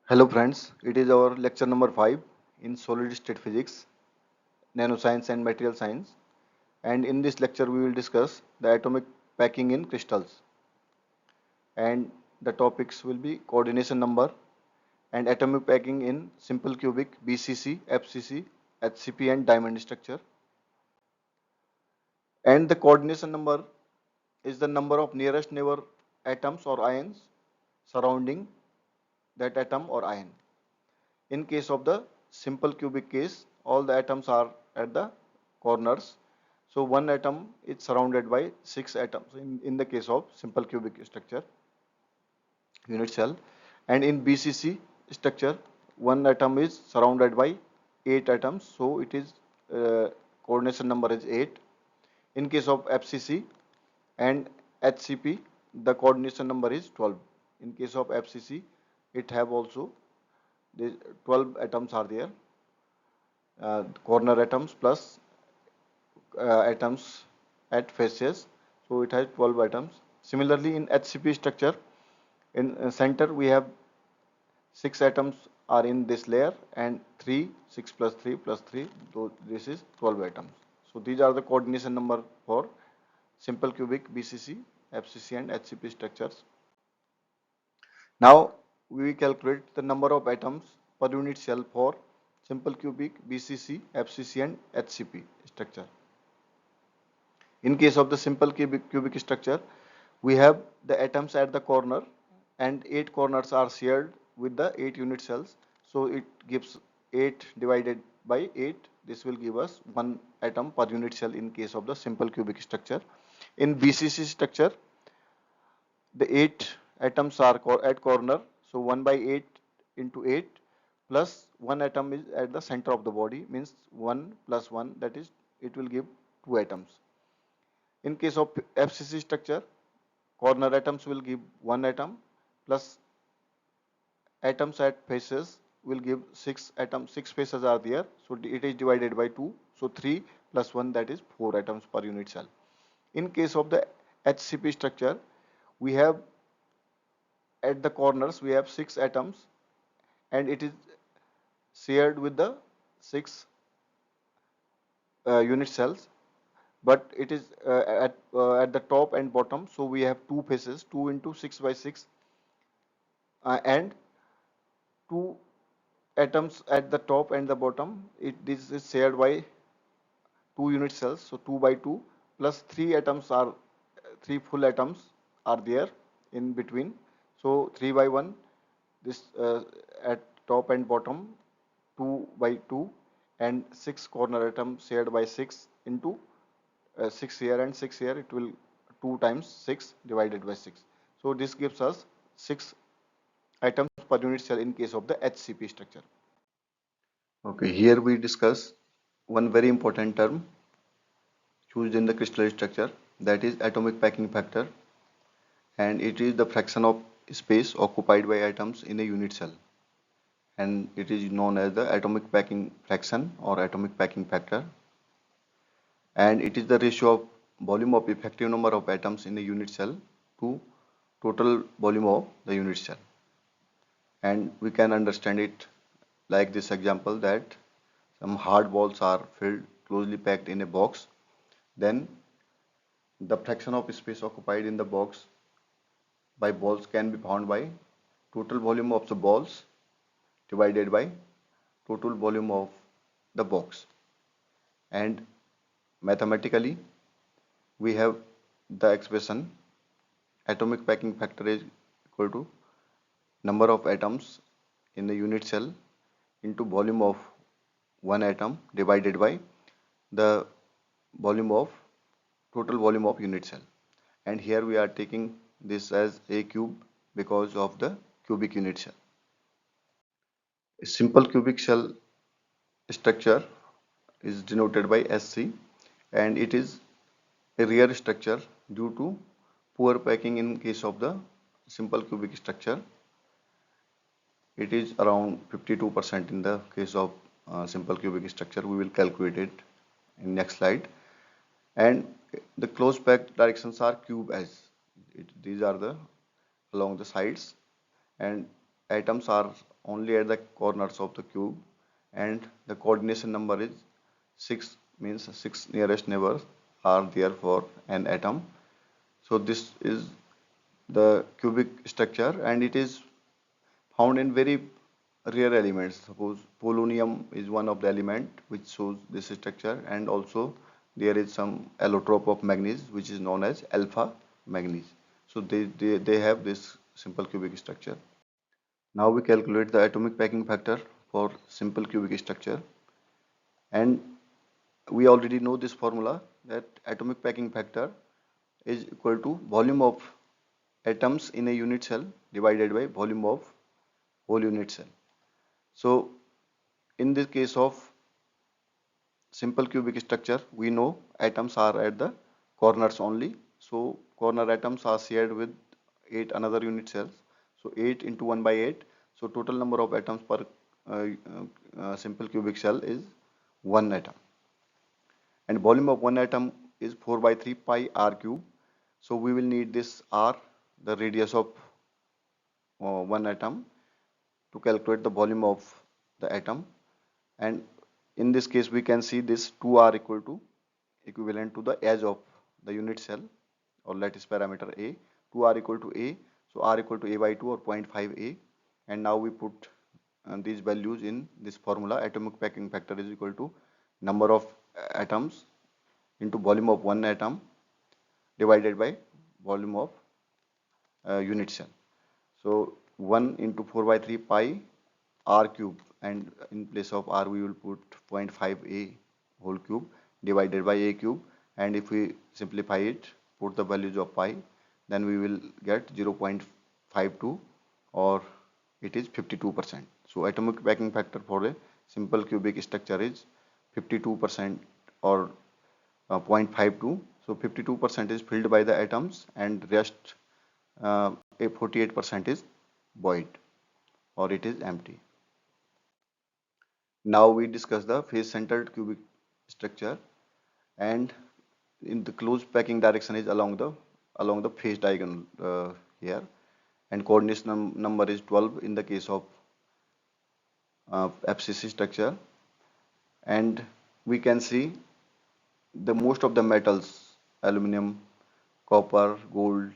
Hello friends, it is our lecture number 5 in solid state physics, nanoscience and material science, and in this lecture we will discuss the atomic packing in crystals, and the topics will be coordination number and atomic packing in simple cubic, BCC, FCC, HCP and diamond structure. And the coordination number is the number of nearest neighbor atoms or ions surrounding that atom or ion. In case of the simple cubic case, all the atoms are at the corners. So one atom is surrounded by 6 atoms in the case of simple cubic structure, unit cell. And in BCC structure, one atom is surrounded by 8 atoms. So it is coordination number is 8. In case of FCC and HCP, the coordination number is 12. In case of FCC, it have also the 12 atoms are there, corner atoms plus atoms at faces, so it has 12 atoms. Similarly, in HCP structure, in center we have 6 atoms are in this layer and 3, 6 plus 3 plus 3, so this is 12 atoms. So these are the coordination number for simple cubic, BCC, FCC and HCP structures. Now we calculate the number of atoms per unit cell for simple cubic, BCC, FCC and HCP structure. In case of the simple cubic structure, we have the atoms at the corner and 8 corners are shared with the 8 unit cells. So it gives 8 divided by 8. This will give us 1 atom per unit cell in case of the simple cubic structure. In BCC structure, the 8 atoms are at corner. So 1 by 8 into 8 plus 1 atom is at the center of the body, means 1 plus 1, that is it will give 2 atoms. In case of FCC structure, corner atoms will give 1 atom plus atoms at faces will give 6 atoms. 6 faces are there, so it is divided by 2. So 3 plus 1, that is 4 atoms per unit cell. In case of the HCP structure, we have at the corners we have 6 atoms and it is shared with the 6 unit cells, but it is at the top and bottom, so we have 2 faces, 2 into 6 by 6, and 2 atoms at the top and the bottom. This is shared by 2 unit cells, so 2 by 2 plus 3 atoms are 3 full atoms are there in between, so 3 by 1, this at top and bottom 2 by 2 and 6 corner atoms shared by 6 into 6 here and 6 here, it will 2 times 6 divided by 6. So this gives us 6 atoms per unit cell in case of the HCP structure. Okay, here we discuss one very important term used in the crystal structure, that is atomic packing factor, and it is the fraction of space occupied by atoms in a unit cell, and it is known as the atomic packing fraction or atomic packing factor, and it is the ratio of volume of effective number of atoms in a unit cell to total volume of the unit cell. And we can understand it like this example, that some hard balls are filled closely packed in a box, then the fraction of space occupied in the box by balls can be found by total volume of the balls divided by total volume of the box, and mathematically we have the expression atomic packing factor is equal to number of atoms in the unit cell into volume of one atom divided by the volume of total volume of unit cell, and here we are taking this as a cube because of the cubic unit cell. A simple cubic cell structure is denoted by SC, and it is a rare structure due to poor packing in case of the simple cubic structure. It is around 52% in the case of simple cubic structure. We will calculate it in next slide. And the close packed directions are cube edge. These are the along the sides, and atoms are only at the corners of the cube, and the coordination number is 6, means 6 nearest neighbors are there for an atom. So this is the cubic structure, and it is found in very rare elements. Suppose polonium is one of the element which shows this structure, and also there is some allotrope of manganese which is known as alpha manganese. So they have this simple cubic structure. Now we calculate the atomic packing factor for simple cubic structure, and we already know this formula, that atomic packing factor is equal to volume of atoms in a unit cell divided by volume of whole unit cell. So in the case of simple cubic structure, we know atoms are at the corners only. So corner atoms are shared with 8 another unit cells. So 8 into 1 by 8. So total number of atoms per simple cubic cell is 1 atom. And volume of one atom is 4 by 3 pi r cube. So we will need this r, the radius of one atom, to calculate the volume of the atom. And in this case we can see this 2r equal to equivalent to the edge of the unit cell or lattice parameter a. 2r equal to a, so r equal to a by 2 or 0.5 a. And now we put these values in this formula. Atomic packing factor is equal to number of atoms into volume of one atom divided by volume of unit cell. So 1 into 4 by 3 pi r cube, and in place of r we will put 0.5 a whole cube divided by a cube, and if we simplify it, put the values of pi, then we will get 0.52, or it is 52%. So atomic packing factor for a simple cubic structure is 52% or 0.52. So 52% is filled by the atoms, and rest a 48% is void, or it is empty. Now we discuss the face-centered cubic structure, and in the closed packing direction is along the face diagonal here, and coordination number is 12 in the case of FCC structure. And we can see the most of the metals, aluminum, copper, gold,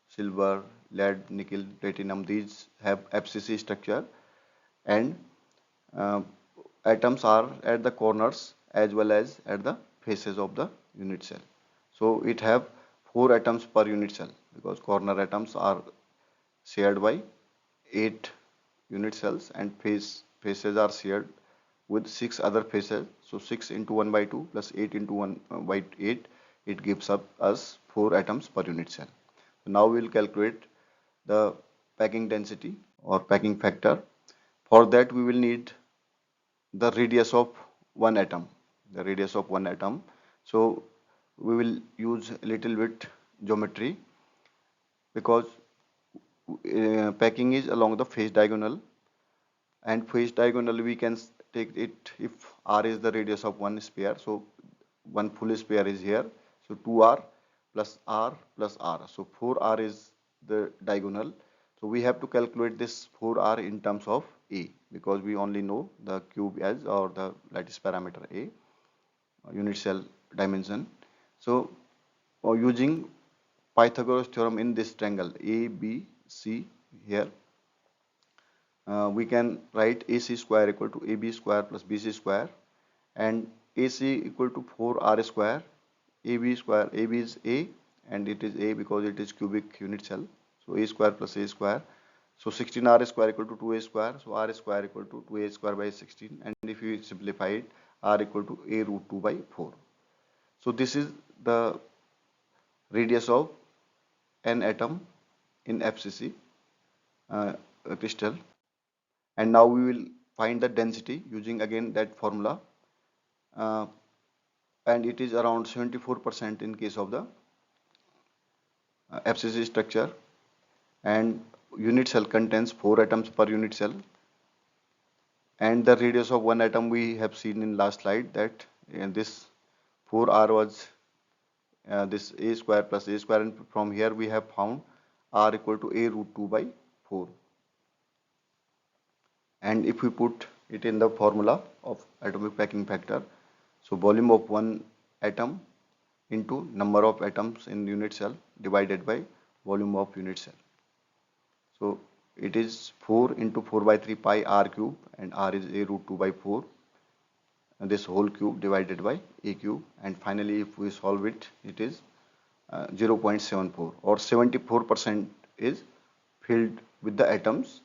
silver, lead, nickel, platinum, these have FCC structure, and uh, atoms are at the corners as well as at the faces of the unit cell. So it have 4 atoms per unit cell, because corner atoms are shared by 8 unit cells, and faces are shared with 6 other faces. So 6 into 1 by 2 plus 8 into 1 by 8, it gives up us 4 atoms per unit cell. So now we will calculate the packing density or packing factor. For that we will need the radius of one atom, the radius of one atom. So we will use a little bit geometry, because packing is along the face diagonal, and face diagonal we can take it if r is the radius of one sphere. So one full sphere is here, so 2r plus r plus r, so 4r is the diagonal. So we have to calculate this 4r in terms of a, because we only know the cube edge or the lattice parameter a, unit cell dimension. So using Pythagoras theorem in this triangle ABC here, we can write AC square equal to AB square plus BC square, and AC equal to 4R square, AB is A, and it is A because it is cubic unit cell, so A square plus A square. So 16R square equal to 2A square, so R square equal to 2A square by 16, and if you simplify it, R equal to A root 2 by 4. So this is the radius of an atom in FCC crystal. And now we will find the density using again that formula, uh, and it is around 74% in case of the FCC structure, and unit cell contains 4 atoms per unit cell, and the radius of one atom we have seen in last slide, that this 4r was this a square plus a square, and from here we have found r equal to a root 2 by 4. And if we put it in the formula of atomic packing factor, so volume of one atom into number of atoms in unit cell divided by volume of unit cell. So it is 4 into 4 by 3 pi r cube, and r is a root 2 by 4, and this whole cube divided by a cube, and finally if we solve it, it is 0.74 or 74% is filled with the atoms.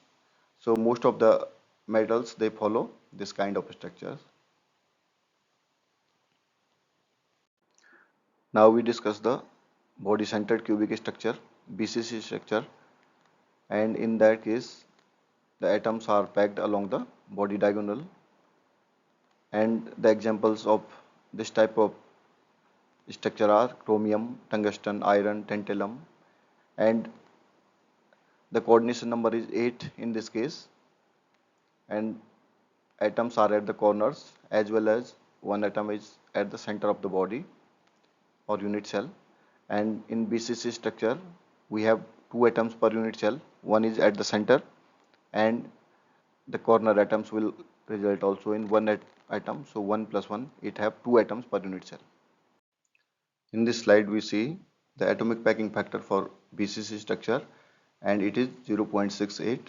So most of the metals, they follow this kind of structures. Now we discuss the body centered cubic structure, BCC structure, and in that case the atoms are packed along the body diagonal, and the examples of this type of structure are chromium, tungsten, iron, tantalum, and the coordination number is 8 in this case, and atoms are at the corners as well as one atom is at the center of the body or unit cell. And in BCC structure we have two atoms per unit cell, one is at the center, and the corner atoms will result also in one atom, so 1 plus 1, it have two atoms per unit cell. In this slide we see the atomic packing factor for BCC structure, and it is 0.68.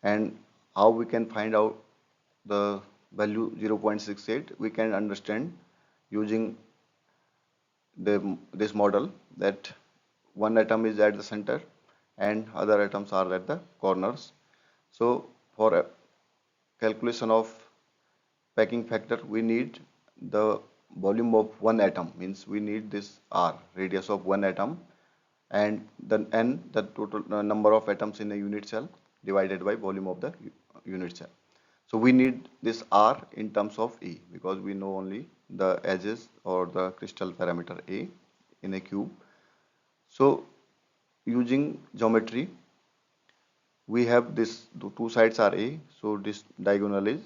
And how we can find out the value 0.68, we can understand using this model that one atom is at the center and other atoms are at the corners. So for a calculation of packing factor, we need the volume of one atom, means we need this r, radius of one atom, and then n, the total number of atoms in a unit cell divided by volume of the unit cell. So we need this r in terms of E, because we know only the edges or the crystal parameter A in a cube. So using geometry, we have this, the two sides are A, so this diagonal is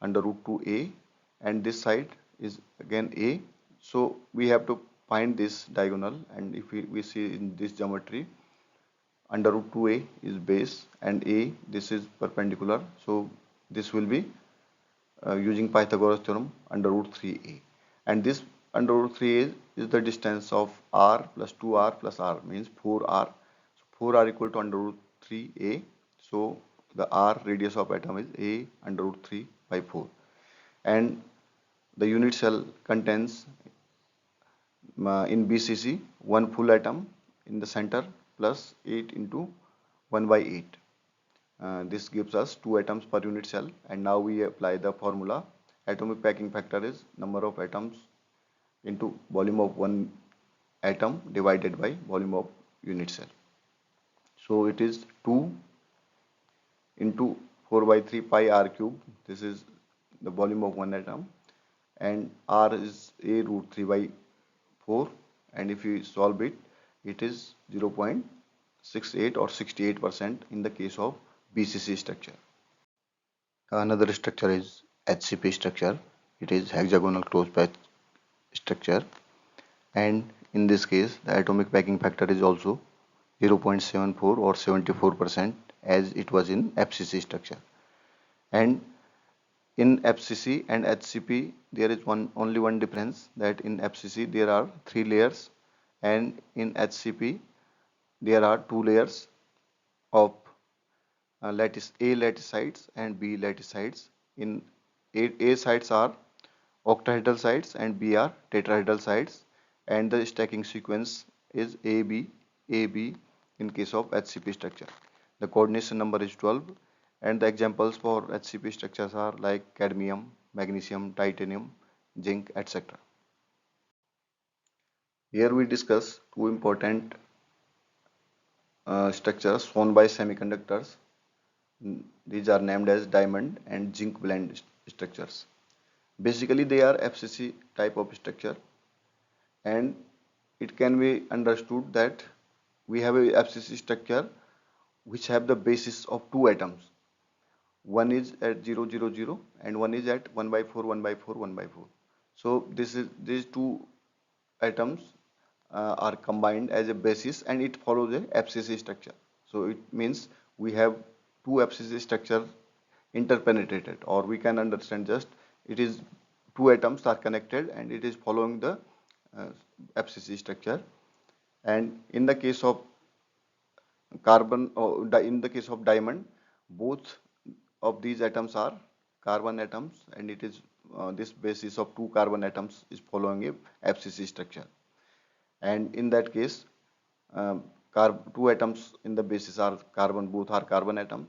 under root 2A, and this side is again A. So we have to find this diagonal, and if we see in this geometry, under root 2A is base and A, this is perpendicular, so this will be using Pythagoras theorem under root 3A, and this under root 3A is the distance of r plus 2r plus r, means 4r. So 4r equal to under root 3A, so the r, radius of atom, is A under root 3 by 4, and the unit cell contains in BCC one full atom in the center plus 8 into 1 by 8. This gives us two atoms per unit cell, and now we apply the formula. Atomic packing factor is number of atoms into volume of one atom divided by volume of unit cell. So it is 2 into 4 by 3 pi r cube, this is the volume of one atom, and r is a root 3 by 4, and if you solve it, it is 0.68 or 68% in the case of BCC structure. Another structure is HCP structure. It is hexagonal closed patch structure, and in this case the atomic packing factor is also 0.74 or 74% as it was in FCC structure. And in FCC and HCP there is only one difference, that in FCC there are 3 layers and in HCP there are 2 layers of lattice, A lattice sites and B lattice sites. In A sites are octahedral sites and B are tetrahedral sites, and the stacking sequence is AB AB in case of HCP structure. The coordination number is 12, and the examples for HCP structures are like cadmium, magnesium, titanium, zinc, etc. Here we discuss two important structures shown by semiconductors. These are named as diamond and zinc blend structures. Basically they are FCC type of structure, and it can be understood that we have a FCC structure which have the basis of two atoms. One is at 0 0 0 and one is at 1 by 4 1 by 4 1 by 4. So these two atoms are combined as a basis, and it follows a FCC structure. So it means we have two FCC structures interpenetrated, or we can understand just it is two atoms are connected and it is following the uh, FCC structure. And in the case of carbon, or in the case of diamond, both of these atoms are carbon atoms, and it is this basis of two carbon atoms is following a FCC structure. And in that case, two atoms in the basis are carbon, both are carbon atoms,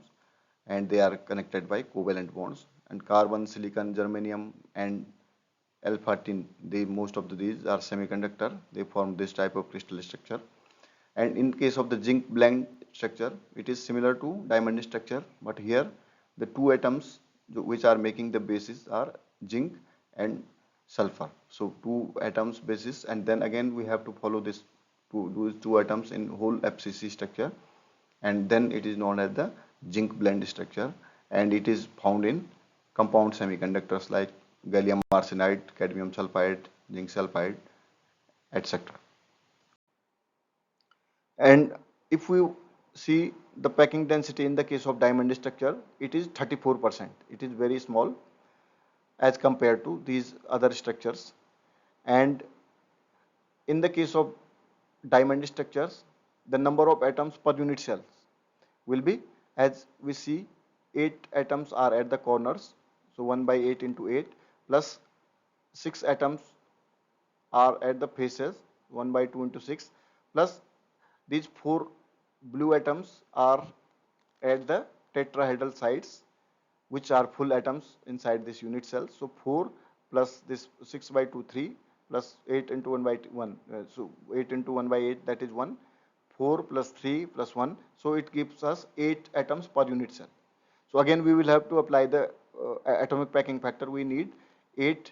and they are connected by covalent bonds. And carbon, silicon, germanium, and L13, they most of these are semiconductor. They form this type of crystal structure. And in case of the zinc blend structure, it is similar to diamond structure, but here the two atoms which are making the basis are zinc and sulfur. So two atoms basis, and then again we have to follow this two atoms in whole FCC structure, and then it is known as the zinc blend structure, and it is found in compound semiconductors like gallium arsenide, cadmium sulfide, zinc sulfide, etc. And if we see the packing density in the case of diamond structure, it is 34%. It is very small as compared to these other structures. And in the case of diamond structures, the number of atoms per unit cells will be, as we see, 8 atoms are at the corners. So 1 by 8 into 8 plus 6 atoms are at the faces, 1 by 2 into 6 plus these 4 blue atoms are at the tetrahedral sides, which are full atoms inside this unit cell. So 4 plus this 6 by 2, 3 plus 8 into 1 by 1. So 8 into 1 by 8, that is 1. 4 plus 3 plus 1. So it gives us 8 atoms per unit cell. So again we will have to apply the atomic packing factor. We need 8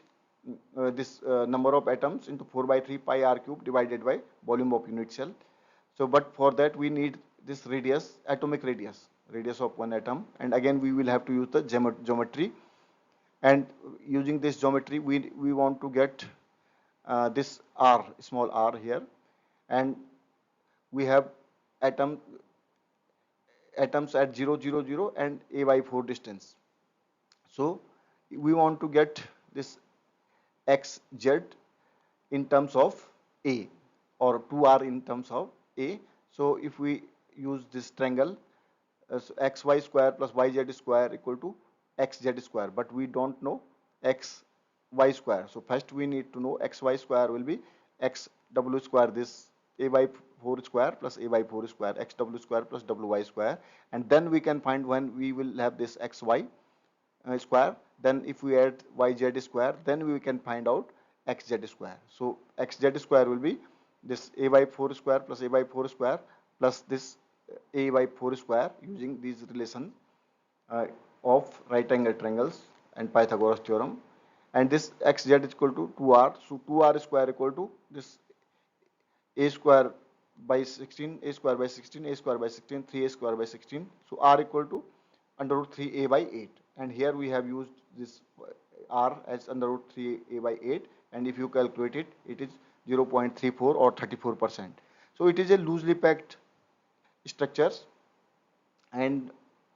this number of atoms into 4 by 3 pi r cube divided by volume of unit cell. So but for that we need this radius, atomic radius of one atom, and again we will have to use the geometry, and using this geometry we want to get this r, small r here, and we have atoms at 0 0 0 and a by 4 distance. So we want to get this xz in terms of a, or 2r in terms of a. So if we use this triangle, so xy square plus yz square equal to xz square, but we don't know xy square. So first we need to know xy square will be xw square, this a by 4 square plus a by 4 square, xw square plus wy square, and then we can find when we will have this xy square, then if we add yz square, then we can find out xz square. So xz square will be this a by 4 square plus a by 4 square plus this a by 4 square, using these relations of right angle triangles and Pythagoras theorem, and this xz is equal to 2r. So 2r square equal to this a square by 16, a square by 16, a square by 16, 3a square by 16. So r equal to under root 3a by 8, and here we have used this r as under root 3a by 8, and if you calculate it, it is 0.34 or 34%. So it is a loosely packed structures, and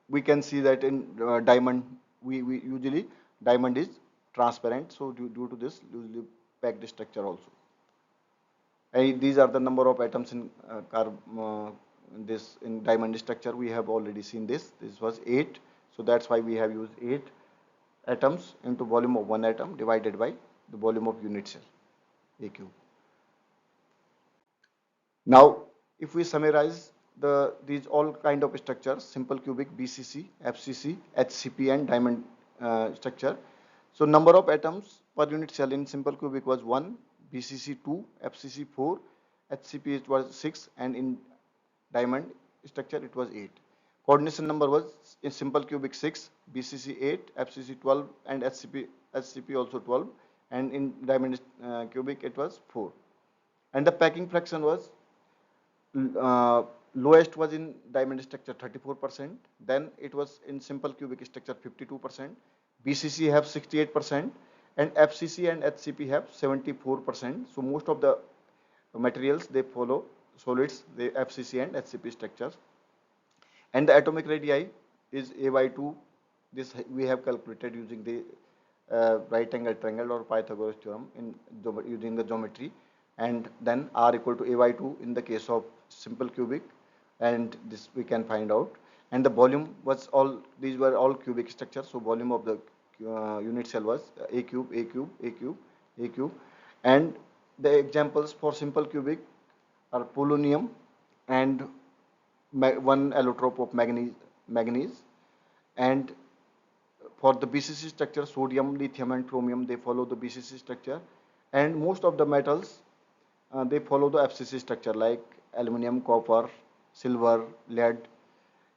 we can see that in diamond, we usually diamond is transparent, so due to this loosely packed structure also. And these are the number of atoms in this in diamond structure. We have already seen this was 8, so that's why we have used 8 atoms into volume of one atom divided by the volume of unit cell, a cube. Now if we summarize these all kind of structures: simple cubic, BCC, FCC, HCP, and diamond structure. So number of atoms per unit cell in simple cubic was 1, BCC 2, FCC 4, HCP it was 6, and in diamond structure it was 8. Coordination number was in simple cubic 6, BCC 8, FCC 12, and HCP also 12, and in diamond cubic it was 4. And the packing fraction was lowest was in diamond structure 34%, then it was in simple cubic structure 52%, BCC have 68%, and FCC and HCP have 74%. So most of the materials, they follow solids, the FCC and HCP structures. And the atomic radii is a by 2 This we have calculated using the right angle triangle or Pythagoras theorem in using the geometry, and then R equal to A by 2 in the case of simple cubic, and this we can find out. And the volume was all, these were all cubic structures, so volume of the unit cell was A cube, A cube, A cube, A cube. And the examples for simple cubic are polonium and one allotrope of manganese. And for the BCC structure, sodium, lithium, and chromium, they follow the BCC structure. And most of the metals, they follow the FCC structure, like aluminum, copper, silver, lead,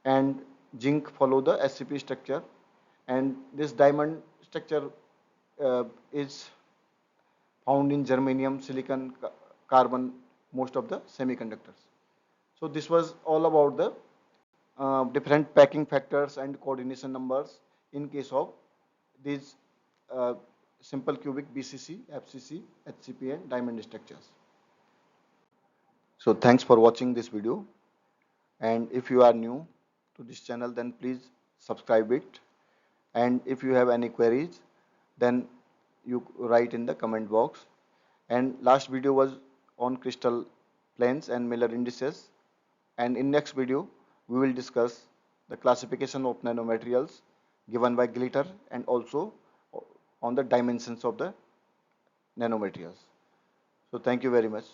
and zinc follow the HCP structure. And this diamond structure is found in germanium, silicon, carbon, most of the semiconductors. So this was all about the different packing factors and coordination numbers in case of these uh, simple cubic BCC, FCC, HCP, and diamond structures. So thanks for watching this video, and if you are new to this channel, then please subscribe it, and if you have any queries, then you write in the comment box. And last video was on crystal planes and Miller indices, and in next video we will discuss the classification of nanomaterials given by glitter, and also on the dimensions of the nanomaterials. So thank you very much.